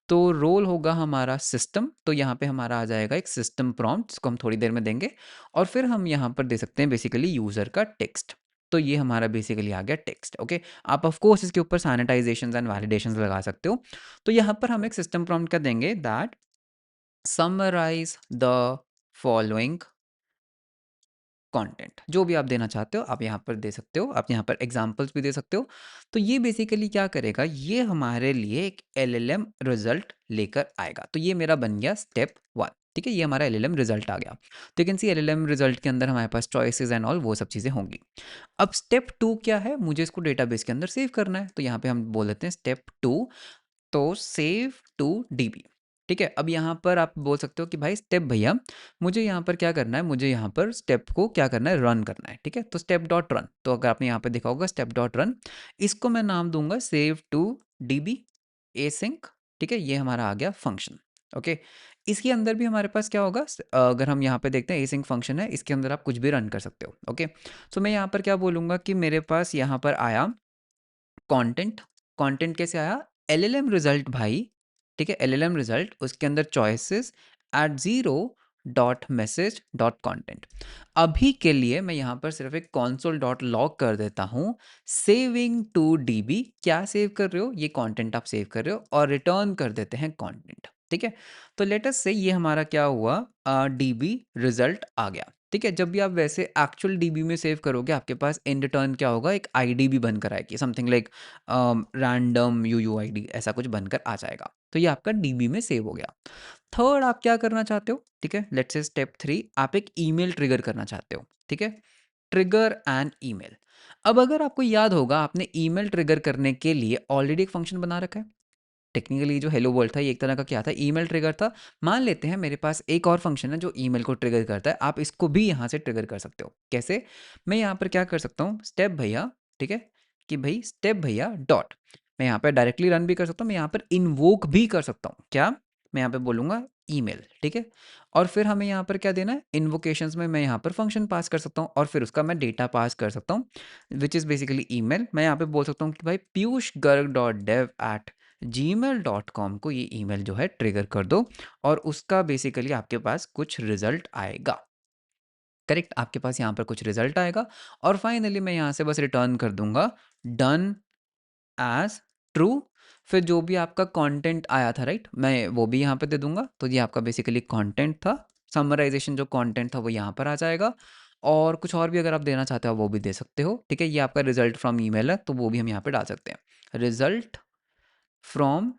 तो रोल होगा हमारा सिस्टम। तो यहाँ पे हमारा आ जाएगा एक सिस्टम प्रॉम्प्ट जिसको हम थोड़ी देर में देंगे। और फिर हम यहाँ पर दे सकते हैं बेसिकली यूज़र का टेक्स्ट। तो ये हमारा बेसिकली आ गया टेक्स्ट, ओके। आप ऑफ कोर्स इसके ऊपर सैनिटाइजेशंस एंड वैलिडेशंस लगा सकते हो। तो यहाँ पर हम एक सिस्टम प्रॉम्प्ट का देंगे that summarize the following content, जो भी आप देना चाहते हो आप यहाँ पर दे सकते हो, आप यहाँ पर एग्जांपल्स भी दे सकते हो। तो ये बेसिकली क्या करेगा, ये हमारे लिए एक एलएलएम रिजल्ट लेकर आएगा। तो ये मेरा बन गया स्टेप वन, ठीक है। ये हमारा एलएलएम रिजल्ट आ गया। तो you can C LLM result के अंदर हमारे पास चॉइसेस एंड ऑल वो सब चीज़ें होंगी। अब स्टेप टू क्या है, मुझे इसको डेटाबेस के अंदर सेव करना है। तो यहाँ पे हम बोल देते हैं स्टेप टू, तो सेव टू डीबी, ठीक है। अब यहाँ पर आप बोल सकते हो कि भाई स्टेप भैया मुझे यहाँ पर क्या करना है, मुझे यहाँ पर स्टेप को क्या करना है, रन करना है, ठीक है। तो स्टेप डॉट रन, तो अगर आपने यहाँ पे देखा होगा स्टेप डॉट रन, इसको मैं नाम दूंगा सेव टू डीबी एसिंक, ठीक है। ये हमारा आ गया फंक्शन, ओके। इसके अंदर भी हमारे पास क्या होगा, अगर हम यहाँ पे देखते हैं एसिंक फंक्शन है, इसके अंदर आप कुछ भी रन कर सकते हो, ओके। सो मैं यहाँ पर क्या बोलूँगा कि मेरे पास यहाँ पर आया कंटेंट। कंटेंट कैसे आया, एलएलएम रिजल्ट भाई, ठीक है। एलएलएम रिजल्ट उसके अंदर choices at zero dot message dot content. अभी के लिए मैं यहाँ पर सिर्फ एक कॉन्सोल डॉट लॉग कर देता हूँ सेविंग टू डीबी। क्या सेव कर रहे हो, ये कंटेंट आप सेव कर रहे हो, और रिटर्न कर देते हैं कंटेंट, ठीक है। तो लेटेस्ट से ये हमारा क्या हुआ, डीबी रिजल्ट आ गया, ठीक है। जब भी आप वैसे एक्चुअल डीबी में सेव करोगे आपके पास इन रिटर्न क्या होगा, एक आईडी भी बनकर आएगी, समथिंग लाइक रैंडम यूयूआईडी, ऐसा कुछ बनकर आ जाएगा। तो ये आपका डीबी में सेव हो गया। थर्ड आप क्या करना चाहते हो, ठीक है, लेट्स से स्टेप थ्री, आप एक ईमेल ट्रिगर करना चाहते हो, ठीक है। Trigger an email. अब अगर आपको याद होगा आपने ईमेल ट्रिगर करने के लिए ऑलरेडी एक फंक्शन बना रखा है। टेक्निकली जो हेलो वर्ल्ड था ये एक तरह का क्या था, ईमेल ट्रिगर था। मान लेते हैं मेरे पास एक और फंक्शन है जो ईमेल को ट्रिगर करता है, आप इसको भी यहाँ से ट्रिगर कर सकते हो। कैसे, मैं यहाँ पर क्या कर सकता हूँ, स्टेप भैया, ठीक है, कि भाई स्टेप भैया डॉट, मैं यहाँ पर डायरेक्टली रन भी कर सकता हूँ, मैं यहाँ पर इन्वोक भी कर सकता हूँ। क्या, मैं यहाँ पे बोलूँगा ईमेल, ठीक है। और फिर हमें यहाँ पर क्या देना है, इन्वोकेशंस में मैं यहाँ पर फंक्शन पास कर सकता हूँ और फिर उसका मैं डेटा पास कर सकता हूँ विच इज़ बेसिकली ईमेल। मैं यहाँ पे बोल सकता हूँ कि भाई Piyush Garg dot dev at gmail.com को ये ईमेल जो है ट्रिगर कर दो और उसका बेसिकली आपके पास कुछ रिजल्ट आएगा। करेक्ट, आपके पास यहाँ पर कुछ रिजल्ट आएगा और फाइनली मैं यहाँ से बस रिटर्न कर दूंगा डन एज ट्रू। फिर जो भी आपका कंटेंट आया था, राइट, मैं वो भी यहाँ पे दे दूंगा। तो ये आपका बेसिकली कंटेंट था, समराइजेशन जो कंटेंट था वो यहाँ पर आ जाएगा। और कुछ और भी अगर आप देना चाहते हो वो भी दे सकते हो, ठीक है। ये आपका रिजल्ट फ्रॉम ईमेल है तो वो भी हम यहाँ पे डाल सकते हैं, रिजल्ट फ्रॉम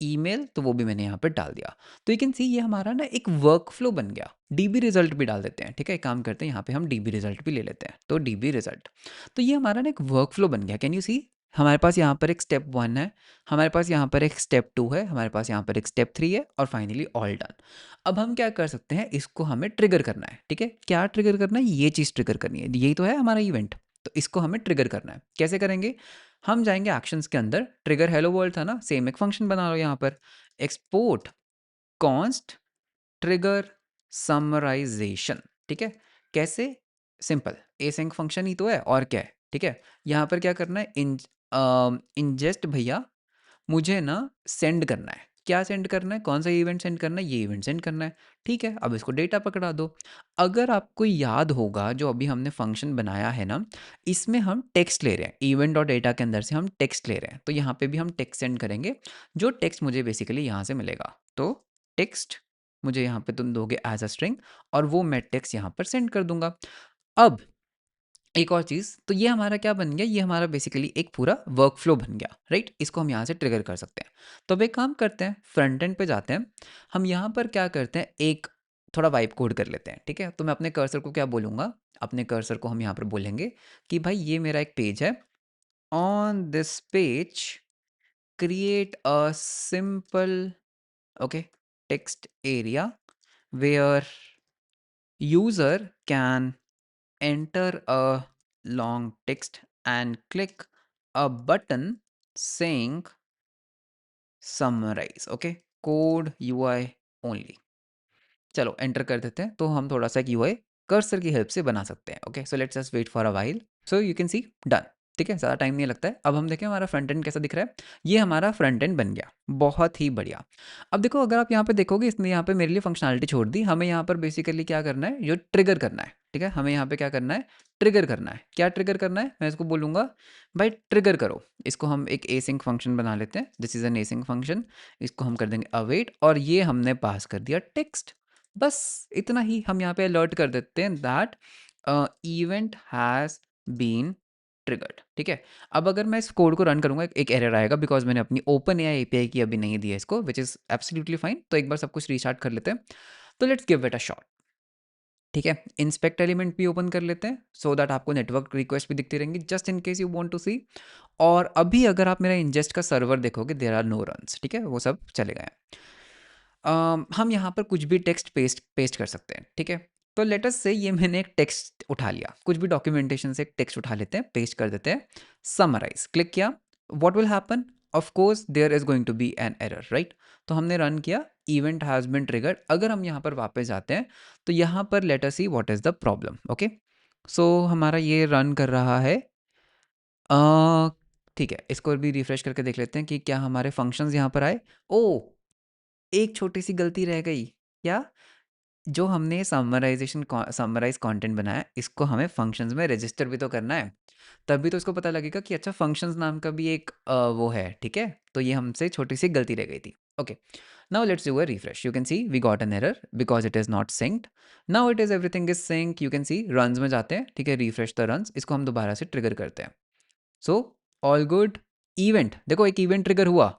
ईमेल, तो वो भी मैंने यहाँ पे डाल दिया। तो यू कैन सी ये हमारा ना एक वर्क फ्लो बन गया। डीबी रिजल्ट भी डाल देते हैं, ठीक है। एक काम करते हैं, यहाँ पे हम डीबी रिजल्ट भी ले लेते हैं। तो डीबी रिजल्ट, तो ये हमारा ना एक वर्क फ्लो बन गया। कैन यू सी, हमारे पास यहाँ पर एक स्टेप 1 है, हमारे पास यहाँ पर एक स्टेप 2 है, हमारे पास यहाँ पर एक स्टेप 3 है और फाइनली ऑल डन। अब हम क्या कर सकते हैं, इसको हमें ट्रिगर करना है, ठीक है। क्या ट्रिगर करना है, ये चीज़ ट्रिगर करनी है, यही तो है हमारा इवेंट। तो इसको हमें ट्रिगर करना है। कैसे करेंगे, हम जाएंगे एक्शंस के अंदर, ट्रिगर हेलो वर्ल्ड था ना, सेम एक फंक्शन बना लो यहाँ पर, एक्सपोर्ट कॉन्स्ट ट्रिगर समराइजेशन, ठीक है। कैसे, सिंपल, एसिंक फंक्शन ही तो है और क्या है, ठीक है। यहाँ पर क्या करना है, इंजेस्ट भैया मुझे ना सेंड करना है। क्या सेंड करना है, कौन सा इवेंट सेंड करना है, ये इवेंट सेंड करना है, ठीक है। अब इसको डेटा पकड़ा दो। अगर आपको याद होगा जो अभी हमने फंक्शन बनाया है ना, इसमें हम टेक्स्ट ले रहे हैं, इवेंट और डेटा के अंदर से हम टेक्स्ट ले रहे हैं। तो यहाँ पे भी हम टेक्स्ट सेंड करेंगे, जो टेक्स्ट मुझे बेसिकली यहाँ से मिलेगा। तो टेक्स्ट मुझे यहाँ पे तुम दोगे एज अ स्ट्रिंग और वो मैं टेक्स्ट यहाँ पर सेंड कर दूंगा। अब एक और चीज़, तो ये हमारा क्या बन गया, ये हमारा बेसिकली एक पूरा वर्क फ्लो बन गया, राइट। इसको हम यहाँ से ट्रिगर कर सकते हैं। तो अब एक काम करते हैं, फ्रंट एंड पे जाते हैं। हम यहाँ पर क्या करते हैं, एक थोड़ा वाइप कोड कर लेते हैं, ठीक है। तो मैं अपने कर्सर को क्या बोलूँगा, अपने कर्सर को हम यहाँ पर बोलेंगे कि भाई ये मेरा एक पेज है, on this page create a simple, okay, text area where user can enter a long text and click a button saying summarize, okay, code UI only। चलो एंटर कर देते हैं, तो हम थोड़ा सा एक यूआई कर्सर की हेल्प से बना सकते हैं। Okay, so let's just wait for a while, so you can see done, ठीक है। ज़्यादा टाइम नहीं लगता है। अब हम देखें हमारा फ्रंट एंड कैसा दिख रहा है, ये हमारा फ्रंट एंड बन गया, बहुत ही बढ़िया। अब देखो, अगर आप यहाँ पे देखोगे, इसने यहाँ पे मेरे लिए फंक्शनलिटी छोड़ दी। हमें यहाँ पर बेसिकली क्या करना है, जो ट्रिगर करना है, ठीक है। हमें यहाँ पे क्या करना है, ट्रिगर करना है। क्या ट्रिगर करना है, मैं इसको बोलूँगा भाई ट्रिगर करो। इसको हम एक एसिंक फंक्शन बना लेते हैं, this is an async function. इसको हम कर देंगे अवेट और ये हमने पास कर दिया टेक्स्ट। बस इतना ही हम यहाँ पे अलर्ट कर देते हैं that event has been triggered, ठीक है। अब अगर मैं इस कोड को रन करूँगा, एक एरर आएगा बिकॉज मैंने अपनी ओपन एआई एपीआई की अभी नहीं दी है इसको, विच इज़ एब्सोल्युटली फाइन। तो एक बार सब कुछ रीस्टार्ट कर लेते हैं। तो let's give it a shot, ठीक है। इंस्पेक्ट एलिमेंट भी ओपन कर लेते हैं सो दैट आपको नेटवर्क रिक्वेस्ट भी दिखती रहेंगी, just in case you want to see. और अभी अगर आप मेरा इंजेस्ट का सर्वर देखोगे, देयर आर नो रन्स, ठीक है, वो सब चले गए हैं। हम यहाँ पर कुछ भी टेक्स्ट पेस्ट पेस्ट कर सकते हैं, ठीक है। तो लेट अस से ये मैंने एक टेक्स्ट उठा लिया, कुछ भी डॉक्यूमेंटेशन से एक टेक्स्ट उठा लेते हैं, पेस्ट कर देते हैं, समराइज क्लिक किया, what will happen, of course there is going to be an error, right. तो हमने रन किया, इवेंट हैज़ बिन ट्रिगर्ड। अगर हम यहाँ पर वापस जाते हैं तो यहाँ पर let us see what is the problem, okay. So हमारा ये रन कर रहा है, अ, ठीक है। इसको भी रिफ्रेश करके देख लेते हैं कि क्या हमारे फंक्शंस यहाँ पर आए। ओ, एक छोटी सी गलती रह गई, क्या, जो हमने समराइज कंटेंट बनाया, इसको हमें फंक्शंस में रजिस्टर भी तो करना है, तभी तो इसको पता लगेगा कि अच्छा फंक्शंस नाम का भी एक वो है, ठीक है। तो ये हमसे छोटी सी गलती रह गई थी। Okay, now let's do a refresh, you can see we got an error because it is not synced. Now it is everything is sync, you can see runs में जाते हैं, ठीक है, रिफ्रेश द रन्स, इसको हम दोबारा से trigger करते हैं। सो ऑल गुड, इवेंट देखो, एक इवेंट ट्रिगर हुआ।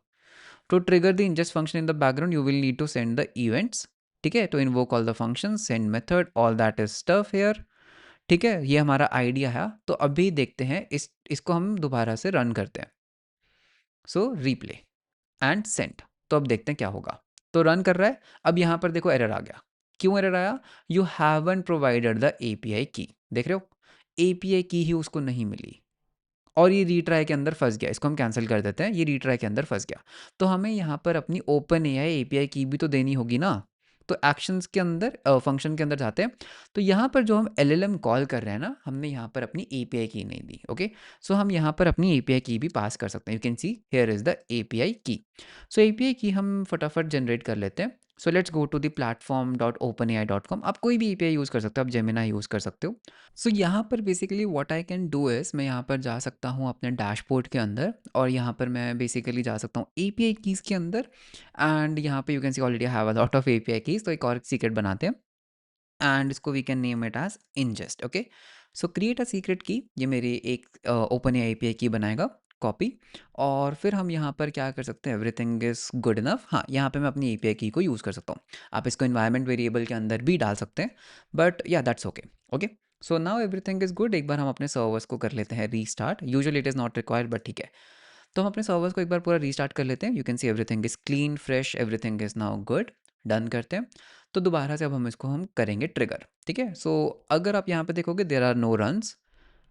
To trigger the ingest function in the background, you will need to send the events, ठीक है। तो invoke all the functions, send method, all that is stuff here, ठीक है। ये हमारा आइडिया है। तो अभी देखते हैं इसको हम दोबारा से रन करते हैं। सो रिप्ले एंड सेंड, तो अब देखते हैं क्या होगा। तो रन कर रहा है, अब यहाँ पर देखो एरर आ गया। क्यों एरर आया, you haven't provided the API की, देख रहे हो, एपीआई की ही उसको नहीं मिली और ये रीट्राई के अंदर फंस गया। इसको हम कैंसिल कर देते हैं, ये रीट्राई के अंदर फंस गया। तो हमें यहाँ पर अपनी ओपन एआई एपीआई की भी तो देनी होगी ना। तो एक्शंस के अंदर फंक्शन के अंदर जाते हैं। तो यहाँ पर जो हम एलएलएम कॉल कर रहे हैं ना, हमने यहाँ पर अपनी एपीआई की नहीं दी। ओके, सो हम यहाँ पर अपनी एपीआई की भी पास कर सकते हैं। You can see here is the API की। सो एपीआई की हम फटाफट जनरेट कर लेते हैं। So let's go to the platform.openai.com। आप कोई भी एपीआई यूज़ कर सकते हो, आप जेमिना यूज़ कर सकते हो। सो यहाँ पर basically what I can do is, मैं यहाँ पर जा सकता हूँ अपने डैशबोर्ड के अंदर, और यहाँ पर मैं बेसिकली जा सकता हूँ एपीआई कीज़ के अंदर। एंड यहाँ पे you can see already have a lot of API keys, तो एक और सीक्रेट बनाते हैं एंड इसको we can name it as ingest। Okay, so create a secret key, ये मेरी एक ओपन एपीआई की बनाएगा कॉपी। और फिर हम यहाँ पर क्या कर सकते हैं, एवरीथिंग इज़ गुड इनफ। हाँ, यहाँ पे मैं अपनी एपीआई की को यूज़ कर सकता हूँ। आप इसको इन्वायरमेंट वेरिएबल के अंदर भी डाल सकते हैं, बट या that's okay. Okay, so now everything is good. एक बार हम अपने सर्वर्स को कर लेते हैं restart. Usually it is not required, but ठीक है। तो हम अपने सर्वर्स को एक बार पूरा रीस्टार्ट कर लेते हैं। You can see everything is clean, fresh, everything is now good. Done करते हैं। तो दोबारा से अब हम इसको हम करेंगे ट्रिगर। ठीक है, सो अगर आप यहाँ पे देखोगे there are no runs.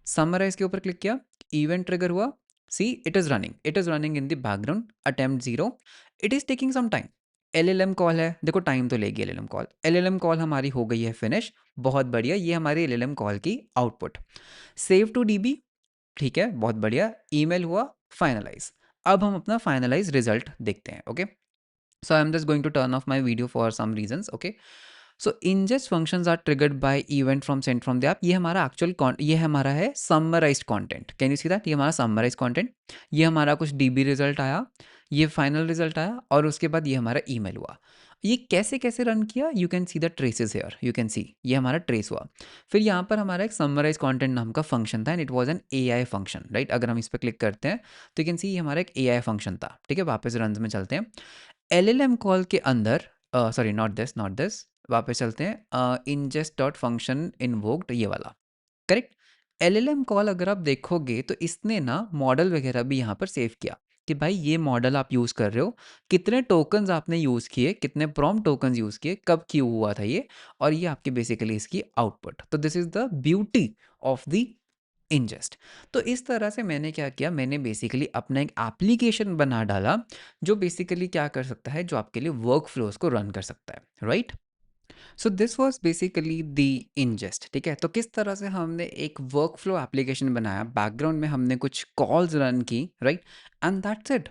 Summarize के ऊपर क्लिक किया, इवेंट ट्रिगर हुआ। See it is running in the background, attempt 0। It is taking some time. LLM call है, देखो टाइम तो लेगी एलएलएम कॉल। एलएलएम कॉल हमारी हो गई है फिनिश। बहुत बढ़िया, ये हमारी एलएलएम कॉल की आउटपुट। सेव टू डीबी, ठीक है, बहुत बढ़िया। ईमेल हुआ, फाइनलाइज। अब हम अपना फाइनलाइज रिजल्ट देखते हैं। Okay, so I'm just going to turn off my video for some reasons। okay, so ingest functions are triggered by event from sent from the app। ये हमारा एक्चुअल ये हमारा है summarised content. Can you see that, ये हमारा summarised content. ये हमारा कुछ डीबी रिजल्ट आया, ये फाइनल रिजल्ट आया, और उसके बाद ये हमारा ईमेल हुआ। ये कैसे कैसे रन किया, you can see the traces here. You can see ये हमारा ट्रेस हुआ। फिर यहाँ पर हमारा एक समराइज कंटेंट नाम का फंक्शन था, and it was an AI function, right. अगर हम इस पर क्लिक करते हैं तो यू कैन सी ये हमारा एक एआई फंक्शन था। ठीक है, वापस रन में चलते हैं। एलएलएम कॉल के अंदर, सॉरी नॉट दिस, वापस चलते हैं। ingest डॉट फंक्शन इन्वोक्ड, ये वाला, करेक्ट। एलएलएम कॉल अगर आप देखोगे तो इसने ना मॉडल वगैरह भी यहाँ पर सेव किया कि भाई ये मॉडल आप यूज़ कर रहे हो, कितने टोकन्स आपने यूज़ किए, कितने प्रॉम्प्ट टोकन्स यूज़ किए, कब क्यों हुआ था ये, और ये आपकी बेसिकली इसकी आउटपुट। तो this is the beauty of the ingest। तो इस तरह से मैंने क्या किया, मैंने बेसिकली अपना एक एप्लीकेशन बना डाला जो बेसिकली क्या कर सकता है, जो आपके लिए वर्क फ्लोज को रन कर सकता है, right. So this was basically the ingest। ठीक है, तो किस तरह से हमने एक वर्क फ्लो एप्लीकेशन बनाया, बैकग्राउंड में हमने कुछ कॉल्स रन की, राइट, एंड दैट्स इट।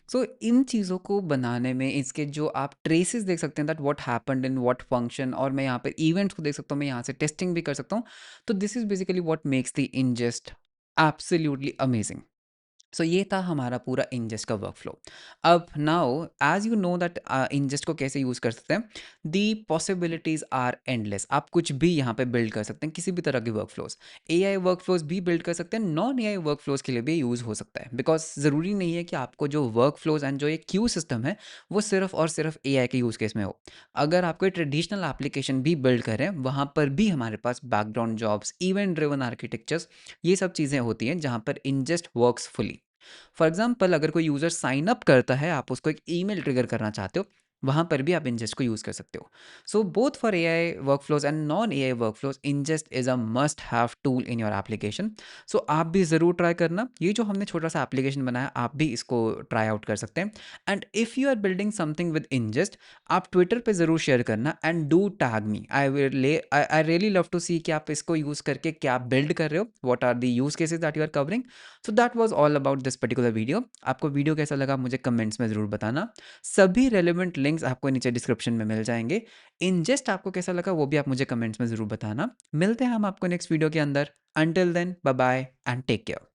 सो इन चीज़ों को बनाने में इसके जो आप ट्रेसेस देख सकते हैं, that what happened in what function, और मैं यहाँ पे इवेंट्स को देख सकता हूँ, मैं यहाँ से टेस्टिंग भी कर सकता हूँ। तो this is basically what makes the ingest absolutely amazing. So ये था हमारा पूरा ingest का वर्कफ्लो। अब now as you know that ingest को कैसे यूज़ कर सकते हैं, दी पॉसिबिलिटीज़ आर एंडलेस। आप कुछ भी यहाँ पे बिल्ड कर सकते हैं, किसी भी तरह के वर्कफ्लोज। एआई वर्कफ्लोज भी बिल्ड कर सकते हैं, नॉन एआई वर्कफ्लोज के लिए भी यूज़ हो सकता है, बिकॉज ज़रूरी नहीं है कि आपको जो वर्कफ्लोज एंड जो ये क्यू सिस्टम है वो सिर्फ और सिर्फ एआई के यूज़ केस में हो। अगर आप कोई ट्रेडिशनल एप्लीकेशन भी बिल्ड करें, वहाँ पर भी हमारे पास background jobs, event driven architectures, ये सब चीज़ें होती हैं जहाँ पर ingest works fully. For example अगर कोई यूज़र साइन अप करता है, आप उसको एक ईमेल ट्रिगर करना चाहते हो, वहाँ पर भी आप ingest को यूज़ कर सकते हो। So both for AI workflows and non AI workflows, ingest is a must have tool in your application. So आप भी ज़रूर ट्राई करना। ये जो हमने छोटा सा एप्लीकेशन बनाया, आप भी इसको ट्राई आउट कर सकते हैं। And if you are building something with ingest, आप ट्विटर पे ज़रूर शेयर करना, and do tag me. I really love to see कि आप इसको यूज़ करके क्या बिल्ड कर रहे हो, what are the use cases that you are covering. So that was all about this particular video. आपको वीडियो कैसा लगा मुझे कमेंट्स में ज़रूर बताना। सभी रेलेवेंट लिंक्स आपको नीचे डिस्क्रिप्शन में मिल जाएंगे। ingest आपको कैसा लगा वो भी आप मुझे कमेंट्स में ज़रूर बताना। मिलते हैं हम आपको नेक्स्ट वीडियो के अंदर। Until then, bye bye and take care.